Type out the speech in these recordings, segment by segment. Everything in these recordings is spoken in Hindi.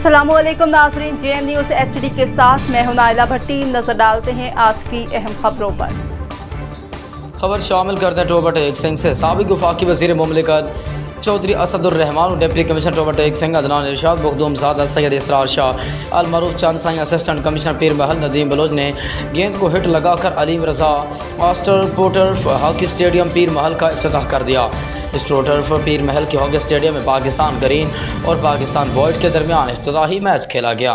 अस्सलामुअलैकुम नाज़रीन, JN न्यूज़ HD के साथ मैं हूं नाइला भट्टी। नजर डालते हैं आज की अहम खबरों पर। खबर शामिल करते हैं टोबा टेक सिंह से। साबिक वफाकी वज़ीर मुमलिकत Chaudhry Asadurrehman, deputy commissioner Toba Tek Singh, Adnan Irshad, Makhdoomzada, Syed Israr Shah, अलमरूफ चंद साई, असिस्टेंट कमिश्नर पीर महल नदीम बलोच ने गेंद को हिट लगाकर Aleem Raza astroturf hockey stadium Pir Mahal का इफ्तिताह कर दिया। इस टोटर्फ पीर महल के हॉकी स्टेडियम में पाकिस्तान ग्रीन और पाकिस्तान वाइट के दरमियान इफ्तिताही मैच खेला गया।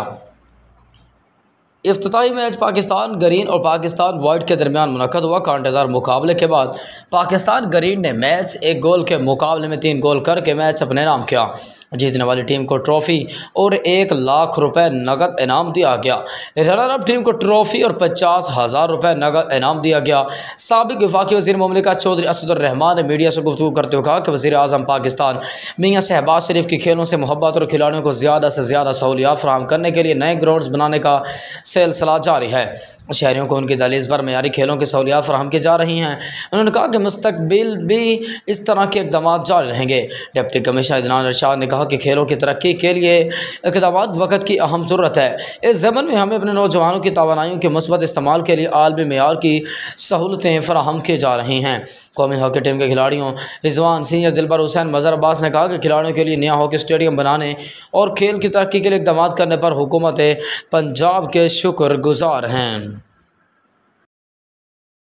इफ्तिताही मैच पाकिस्तान ग्रीन और पाकिस्तान वाइट के दरमियान मुनक्कद हुआ। कांटेदार मुकाबले के बाद पाकिस्तान ग्रीन ने मैच 1 गोल के मुकाबले में 3 गोल करके मैच अपने नाम किया। जीतने वाली टीम को ट्रॉफ़ी और 1 लाख रुपए नगद इनाम दिया गया। रनर अप टीम को ट्रॉफ़ी और 50,000 रुपये नगद इनाम दिया गया। साबिक वफाकी वज़ीर मुमलिकत चौधरी असदुर्रहमान ने मीडिया से गुफ्तगू करते हुए कहा कि वज़ीर आज़म पाकिस्तान मियां शहबाज शरीफ की खेलों से मोहब्बत और खिलाड़ियों को ज़्यादा से ज़्यादा सहूलियात फराहम करने के लिए नए ग्राउंड्स बनाने का सिलसिला जारी है। शहरियों को उनकी दहलीज़ पर मयारी खेलों की सहूलियात फराहम की जा रही हैं। उन्होंने कहा कि मुस्तकबिल भी इस तरह के इक़दाम जारी रहेंगे। डिप्टी कमिश्नर अदनान इरशाद ने कहा कि खेलों की तरक्की के लिए इक़दाम वक़्त की अहम ज़रूरत है। इस ज़मन में हमें अपने नौजवानों की तवानाइयों के मुस्बत इस्तेमाल के लिए आलमी मेयार की सहूलतें फराहम की जा रही हैं। कौमी हॉकी टीम के खिलाड़ियों रिजवान सिंह, दिलबर हुसैन, मज़हर अब्बास ने कहा कि खिलाड़ियों के लिए नया हॉकी स्टेडियम बनाने और खेल की तरक्की के लिए इक़दाम करने पर हुकूमत पंजाब के शुक्रगुजार हैं।